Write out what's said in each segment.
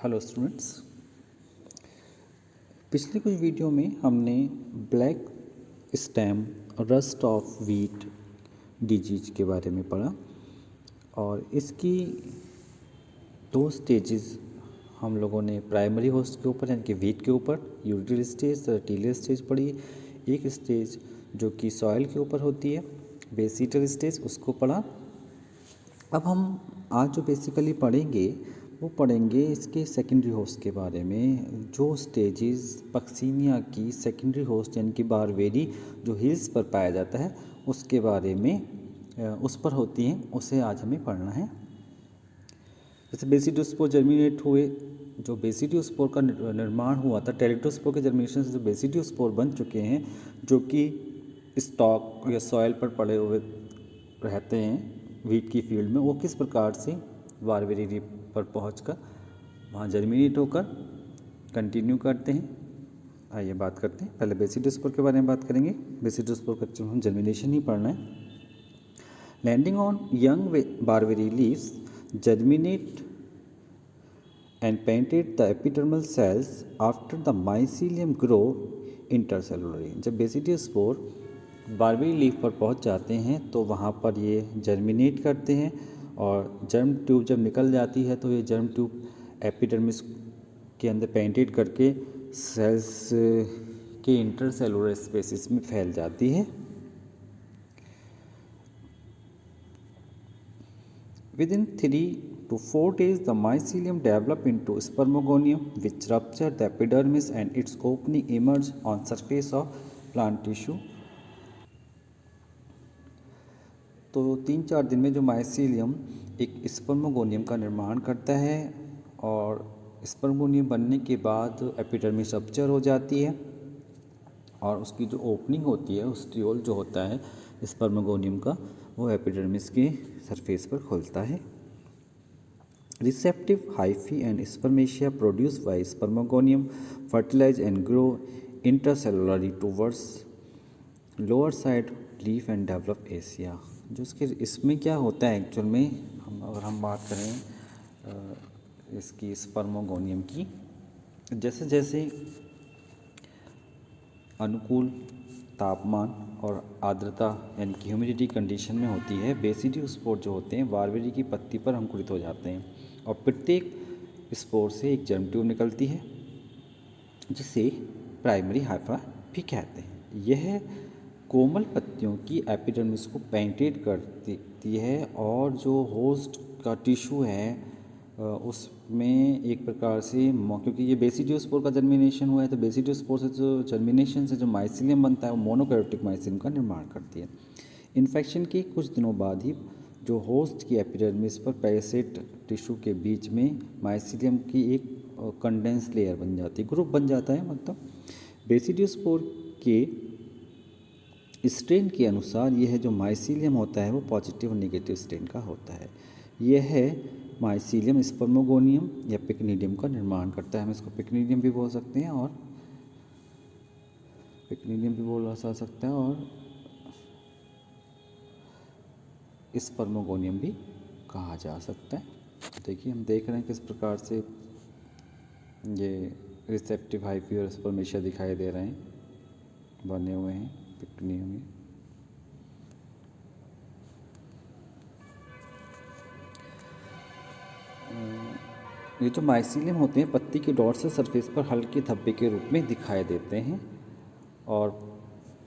Hello students, पिछले कुछ video में हमने black stem rust of wheat disease के बारे में पढ़ा और इसकी दो स्टेजेस हम लोगों ने प्राइमरी होस्ट के ऊपर यानी कि व्हीट के ऊपर यूरिटल स्टेज तथा टीलियर स्टेज पढ़ी। एक स्टेज जो कि सॉइल के ऊपर होती है बेसिटल स्टेज, उसको पढ़ा। अब हम आज जो बेसिकली पढ़ेंगे वो पढ़ेंगे इसके सेकेंडरी होस्ट के बारे में, जो स्टेजेस पक्सीनिया की सेकेंडरी होस्ट यानी कि बारबेरी जो हिल्स पर पाया जाता है उसके बारे में उस पर होती हैं, उसे आज हमें पढ़ना है। जैसे बेसिडोस्पोर जर्मिनेट हुए, जो बेसिडोस्पोर का निर्माण हुआ था, टेरिडोस्पोर के जर्मिनेशन से जो बेसिडोस्पोर बन चुके हैं जो कि स्टॉक या सॉइल पर पड़े हुए रहते हैं व्हीट की फील्ड में, वो किस प्रकार से बारबेरी रीफ पर पहुंचकर वहाँ जर्मिनेट होकर कंटिन्यू करते हैं। आइए बात करते हैं। पहले बेसिडोस्पोर के बारे में बात करेंगे। बेसिडोस्पोर का हम जर्मिनेशन ही पढ़ना है। Landing on young barberry leaves germinate and penetrate the epidermal cells after the mycelium grow intercellularly। जब बेसिडोस्पोर बारबेरी लीफ पर पहुंच जाते हैं तो वहाँ पर ये जर्मिनेट करते हैं और जर्म ट्यूब जब निकल जाती है तो ये जर्म ट्यूब एपिडर्मिस के अंदर पेनिट्रेट करके सेल्स के इंटरसेलुलर स्पेसिस में फैल जाती है। Within 3 to 4 days, the mycelium develop into spermogonium, which rupture the epidermis and its opening emerge on surface of plant tissue। तो 3-4 दिन में जो माइसीलियम एक स्पर्मोगोनियम का निर्माण करता है और स्पर्मोगोनियम बनने के बाद एपिडर्मिस रप्चर हो जाती है और उसकी जो ओपनिंग होती है, ओस्टियोल जो होता है स्पर्मोगोनियम का, वो एपिडर्मिस के सरफेस पर खुलता है। Receptive hyphae and spermatia produce by spermogonium fertilize and grow intercellularly towards lower side leaf and develop aecia. जो इसमें क्या होता है एक्चुअल में, अगर हम बात करें इसकी स्पर्मोगोनियम की, जैसे जैसे अनुकूल तापमान और आर्द्रता यानी कि ह्यूमिडिटी कंडीशन में होती है, बेसिडोस्पोर जो होते हैं बारबेरी की पत्ती पर अंकुरित हो जाते हैं और प्रत्येक स्पोर से एक जर्म ट्यूब निकलती है जिसे प्राइमरी हाइफा भी कहते हैं। यह कोमल पत्तियों की एपिडर्मिस को पेनिट्रेट करती है और जो होस्ट का टिश्यू है उसमें एक प्रकार से, क्योंकि ये बेसिडोस्पोर का जर्मिनेशन हुआ है तो बेसिडोस्पोर से जो जर्मिनेशन से जो माइसीलियम बनता है वो मोनोकैरियोटिक माइसीलियम का निर्माण करती है। इन्फेक्शन के कुछ दिनों बाद ही जो होस्ट की एपिडर्मिस पर पैरासाइट टिश्यू के बीच में माइसीलियम की एक कंडेंस लेयर बन जाती है, ग्रुप बन जाता है। मतलब बेसिडोस्पोर के स्ट्रेन के अनुसार यह जो माइसीलियम होता है वो पॉजिटिव और नेगेटिव स्ट्रेन का होता है। यह माइसीलियम स्पर्मोगोनियम या पिक्निडियम का निर्माण करता है। हम इसको पिक्निडियम भी बोल सकते हैं और पिक्निडियम भी बोला जा सकता है और स्पर्मोगोनियम भी कहा जा सकता है। देखिए हम देख रहे हैं किस प्रकार से ये रिसेप्टिव हाइफी और स्पर्मेशिया दिखाई दे रहे हैं, बने हुए हैं पिक्निडियम में। ये जो माइसीलियम होते हैं पत्ती के डॉर्सल सरफेस पर हल्के धब्बे के रूप में दिखाई देते हैं और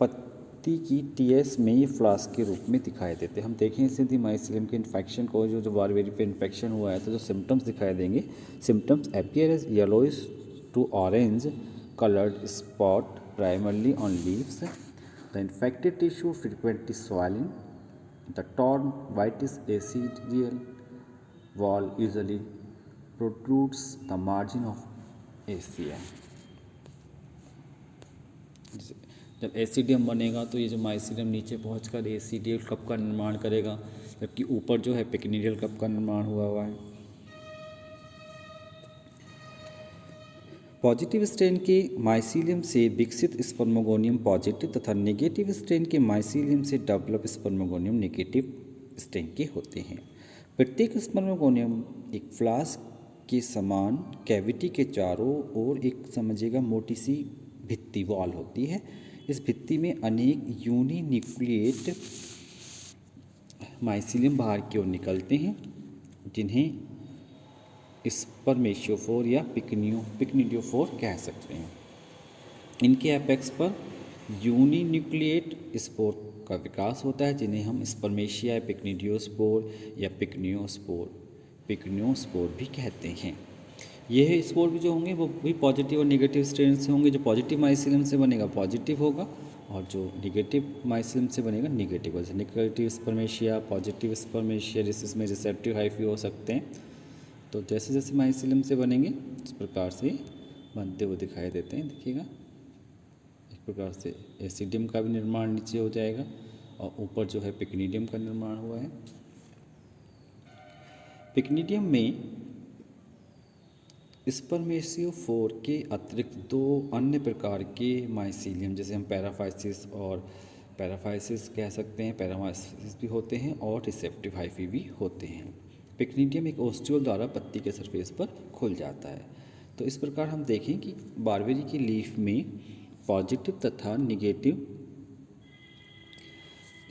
पत्ती की टीएस में ये फ्लास्क के रूप में दिखाई देते हैं। हम देखें इसे माइसीलियम के इन्फेक्शन को, जो बारबेरी पे इन्फेक्शन हुआ है तो जो सिम्टम्स दिखाई देंगे, symptoms appear as yellowish to orange coloured spot primarily on leaves, the infected tissue frequently swelling, the torn whitish acidial wall usually protrudes the margin of ACI। जब एसिडियम बनेगा तो ये जो माइसीलियम नीचे पहुंचकर एसिडियल कप का निर्माण करेगा, जबकि ऊपर जो है पिक्निडियल कप का निर्माण हुआ है। पॉजिटिव स्ट्रेन के माइसीलियम से विकसित स्पर्मोगोनियम पॉजिटिव तथा नेगेटिव स्ट्रेन के माइसीलियम से डेवलप स्पर्मोगोनियम नेगेटिव स्ट्रेन के होते हैं। प्रत्येक स्पर्मोगोनियम एक फ्लास्क के समान कैविटी के चारों ओर एक समझिएगा मोटी सी भित्ति वॉल होती है। इस भित्ति में अनेक यूनिन्यूक्लिएट माइसीलियम बाहर की ओर निकलते हैं, जिन्हें स्पर्मेशियोफोर या पिक्निडियोफोर कह सकते हैं। इनके एपेक्स पर यूनिन्यूक्लिएट स्पोर का विकास होता है, जिन्हें हम स्पर्मेशिया या पिक्निडियोस्पोर या पिक्नियोस्पोर भी कहते हैं। यह स्पोर भी जो होंगे वो भी पॉजिटिव और नेगेटिव स्ट्रेन से होंगे। जो पॉजिटिव माइसीलियम से बनेगा पॉजिटिव होगा और जो नेगेटिव माइसीलियम से बनेगा नेगेटिव होगा। नेगेटिव स्पर्मेशिया, पॉजिटिव स्पर्मेशिया, जिसमें रिसेप्टिव हाइफी हो सकते हैं। तो जैसे जैसे माइसीलियम से बनेंगे इस प्रकार से बनते हुए दिखाई देते हैं। देखिएगा एक प्रकार से एसिडियम का भी निर्माण नीचे हो जाएगा और ऊपर जो है पिक्निडियम का निर्माण हुआ है। पिक्निडियम में स्पर्मेशियोफोर के अतिरिक्त दो अन्य प्रकार के माइसीलियम, जैसे हम पैराफाइसिस कह सकते हैं, पैरामाइसिस भी होते हैं और रिसेप्टिव हाइफी भी होते हैं। पिक्निडियम एक ओस्टियोल द्वारा पत्ती के सरफेस पर खुल जाता है। तो इस प्रकार हम देखें कि बारबेरी की लीफ में पॉजिटिव तथा निगेटिव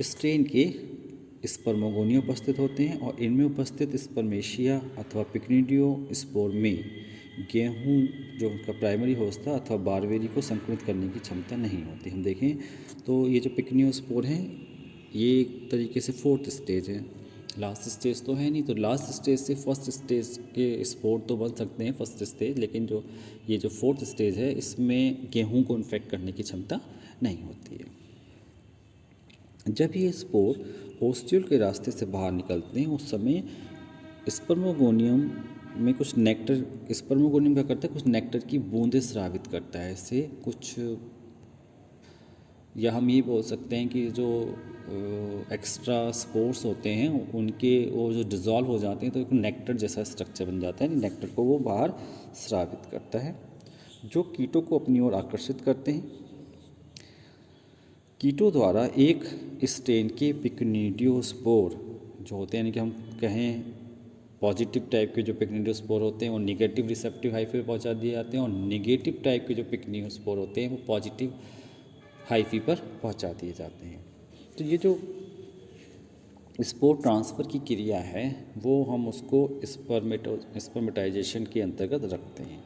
स्ट्रेन के स्पर्मोगोनिया उपस्थित होते हैं और इनमें उपस्थित स्पर्मेशिया अथवा पिक्निडियोस्पोर में गेहूं जो उनका प्राइमरी होस्ट था अथवा बारबेरी को संक्रमित करने की क्षमता नहीं होती। हम देखें तो ये जो पिक्निडियोस्पोर हैं ये एक तरीके से फोर्थ स्टेज है, लास्ट स्टेज तो है नहीं। तो लास्ट स्टेज से फर्स्ट स्टेज के स्पोर तो बन सकते हैं फर्स्ट स्टेज, लेकिन जो ये जो फोर्थ स्टेज है इसमें गेहूं को इन्फेक्ट करने की क्षमता नहीं होती है। जब ये स्पोर ओस्टियोल के रास्ते से बाहर निकलते हैं उस समय स्पर्मोगोनियम में कुछ नेक्टर, स्पर्मोगोनियम क्या करता है, कुछ नेक्टर की बूंदें स्रावित करता है। इससे कुछ, या हम ये बोल सकते हैं कि जो एक्स्ट्रा स्पोर्स होते हैं उनके वो जो डिज़ोल्व हो जाते हैं तो एक नेक्टर जैसा स्ट्रक्चर बन जाता है। नेक्टर को वो बाहर स्रावित करता है जो कीटों को अपनी ओर आकर्षित करते हैं। कीटों द्वारा एक स्ट्रेन के पिक्निडियोस्पोर जो होते हैं, यानी कि हम कहें पॉजिटिव टाइप के जो पिक्निडियोस्पोर होते हैं वो निगेटिव रिसेप्टिव हाइफी पर पहुंचा दिए जाते हैं और निगेटिव टाइप के जो पिक्निडियोस्पोर होते हैं वो पॉजिटिव हाइफी पर पहुंचा दिए जाते हैं। तो ये जो स्पोर ट्रांसफ़र की क्रिया है वो हम उसको स्पर्मेटाइजेशन के अंतर्गत रखते हैं।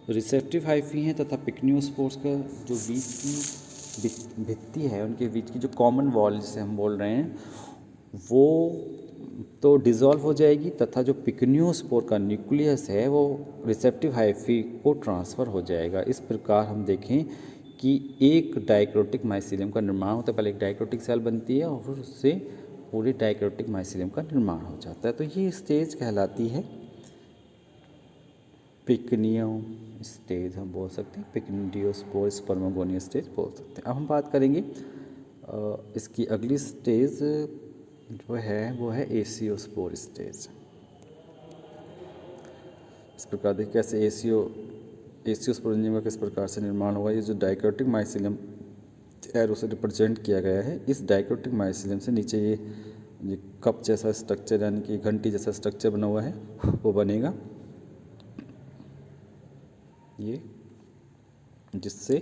तो रिसेप्टिव हाइफी हैं तथा पिक्निडियोस्पोर्स का जो बीच की भित्ति है, उनके बीच की जो कॉमन वॉल जिसे हम बोल रहे हैं वो तो डिज़ोल्व हो जाएगी तथा जो पिक्निडियोस्पोर का न्यूक्लियस है वो रिसेप्टिव हाइफी को ट्रांसफ़र हो जाएगा। इस प्रकार हम देखें कि एक डाइक्रोटिक माइसीलियम का निर्माण होता है। पहले एक डाइक्रोटिक सेल बनती है और फिर उससे पूरे डाइक्रोटिक माइसीलियम का निर्माण हो जाता है। तो ये स्टेज कहलाती है पिक्निडियम स्टेज, हम बोल सकते हैं पिक्निडियोस्पोर स्पर्मोगोनिया स्टेज बोल सकते हैं। अब हम बात करेंगे इसकी अगली स्टेज जो है वो है एसियोस्पोर स्टेज। इस प्रकार देखिए कैसे एसियोस्पोरेंजियम का किस प्रकार से निर्माण होगा। ये जो डाइक्रोटिक माइसीलियम एरो से रिप्रेजेंट किया गया है, इस डाइक्रोटिक माइसीलियम से नीचे ये कप जैसा स्ट्रक्चर यानी कि घंटी जैसा स्ट्रक्चर बना हुआ है वो बनेगा, ये जिससे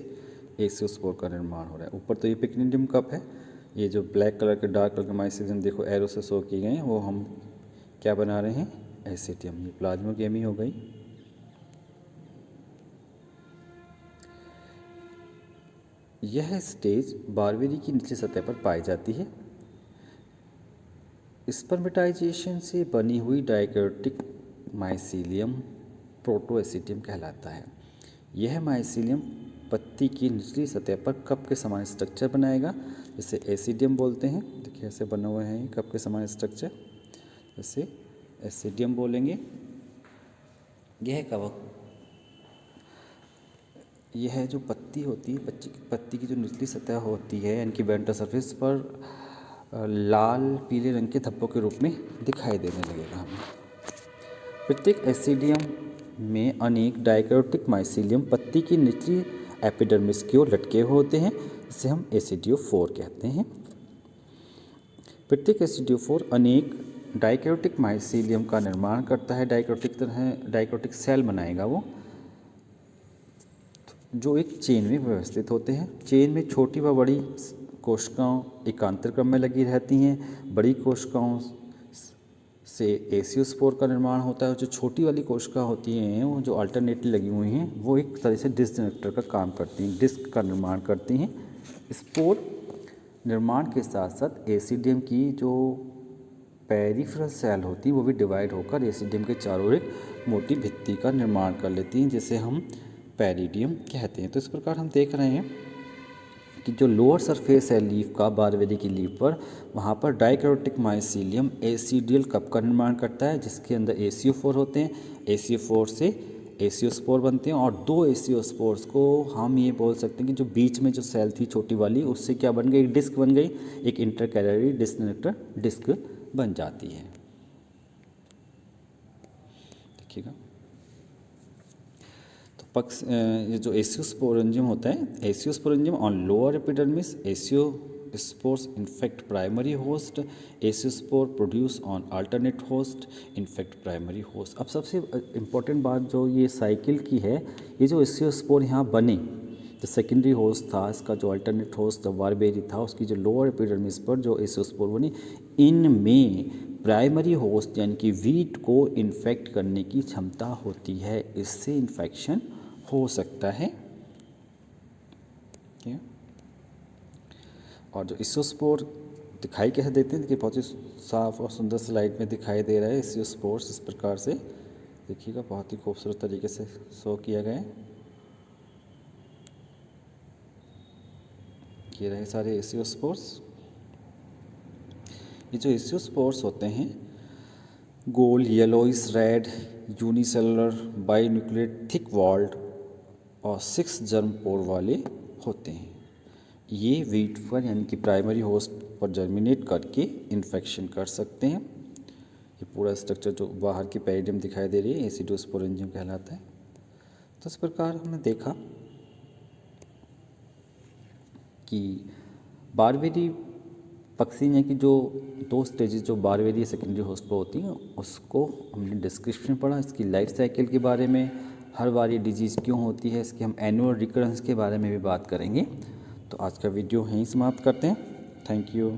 एसियोस्पोर का निर्माण हो रहा है। ऊपर तो ये पिक्निडियम कप है, ये जो ब्लैक कलर के डार्क कलर के माइसीलियम देखो एरो से शो किए गए हैं वो हम क्या बना रहे हैं, एसिडियम। ये प्लाज्मोगेमी हो गई। यह स्टेज बारबेरी की निचली सतह पर पाई जाती है। स्पर्मेटाइजेशन से बनी हुई डाइक्रोटिक माइसीलियम प्रोटोएसिडियम कहलाता है। यह माइसीलियम पत्ती की निचली सतह पर कप के समान स्ट्रक्चर बनाएगा, जिसे एसिडियम बोलते हैं। देखिए ऐसे बने हुए हैं कप के समान स्ट्रक्चर, जैसे एसिडियम बोलेंगे। यह जो पत्ती होती है, पत्ती की जो निचली सतह होती है यानी कि वेंट्रल सरफेस पर लाल पीले रंग के धब्बों के रूप में दिखाई देने लगेगा हमें। प्रत्येक एसिडियम में अनेक डाइक्रोटिक माइसीलियम पत्ती की निचली एपिडर्मिस की ओर लटके होते हैं, जिसे हम एसिडियोफोर कहते हैं। प्रत्येक एसिडियोफोर अनेक डाइकैरोटिक माइसीलियम का निर्माण करता है, डाइकैरोटिक सेल बनाएगा वो, जो एक चेन में व्यवस्थित होते हैं। चेन में छोटी व बड़ी कोशिकाओं एकांतर क्रम में लगी रहती हैं। बड़ी कोशिकाओं से एसियोस्पोर का निर्माण होता है। जो छोटी वाली कोशिका होती हैं वो जो अल्टरनेटली लगी हुई हैं वो एक तरह से डिस्क जनरेटर का काम करती हैं, डिस्क का निर्माण करती हैं। स्पोर निर्माण के साथ साथ एसिडियम की जो पेरिफेरल सेल होती है वो भी डिवाइड होकर एसिडियम के चारों ओर एक मोटी भित्ति का निर्माण कर लेती हैं, जिसे हम पेरिडियम कहते हैं। तो इस प्रकार हम देख रहे हैं कि जो लोअर सरफेस है लीफ का, बारबेरी की लीफ पर, वहाँ पर डाइकैरोटिक माइसीलियम एसिडियल कप का निर्माण करता है, जिसके अंदर एसियोफोर होते हैं। एसियोफोर से एसियोस्पोर बनते हैं और दो एसियोस्पोर्स को हम ये बोल सकते हैं कि जो बीच में जो सेल थी छोटी वाली, उससे क्या बन गई, एक डिस्क बन गई, एक इंटरकैलरी डिस्क डिस्क बन जाती है। देखिएगा, तो पक्ष ये जो एसियोस्पोरेंजियम होता है, aeciosporangium on lower epidermis, aeciospores infect primary host, aeciospore produce on alternate host infect primary host. अब सबसे इम्पोर्टेंट बात जो ये साइकिल की है, ये जो एसियोस्पोर यहाँ बने, जो सेकेंडरी होस्ट था, इसका जो अल्टरनेट होस्ट बारबेरी था, उसकी जो लोअर एपिडर्मिस पर जो एसियोस्पोर बनी, इनमें प्राइमरी होस्ट यानी कि वीट को इन्फेक्ट करने की क्षमता होती है। इससे इन्फेक्शन हो सकता है। और जो एसियोस्पोर दिखाई कैसे देते हैं, देखिए बहुत ही साफ और सुंदर स्लाइड में दिखाई दे रहा है। एसियोस्पोर्स इस प्रकार से देखिएगा, बहुत ही खूबसूरत तरीके से शो किया गया है। ये रहे सारे एसियोस्पोर्स। ये जो एसियोस्पोर्स होते हैं गोल, yellowish red, unicellular, binucleate, thick walled और 6 जर्म पोर वाले होते हैं। ये वीट पर यानी कि प्राइमरी होस्ट पर जर्मिनेट करके इन्फेक्शन कर सकते हैं। ये पूरा स्ट्रक्चर जो बाहर की पेरिडियम दिखाई दे रही है एसिडोस्पोरेंजियम कहलाता है। तो इस प्रकार हमने देखा कि बारबेरी पक्सीनिया की जो 2 स्टेजेस जो बारबेरी सेकेंडरी होस्ट पर होती हैं उसको हमने डिस्क्रिप्शन पढ़ा। इसकी लाइफ साइकिल के बारे में, हर बार ये डिजीज़ क्यों होती है, इसके हम एनुअल रिकरेंस के बारे में भी बात करेंगे। तो आज का वीडियो यहीं समाप्त करते हैं। Thank you.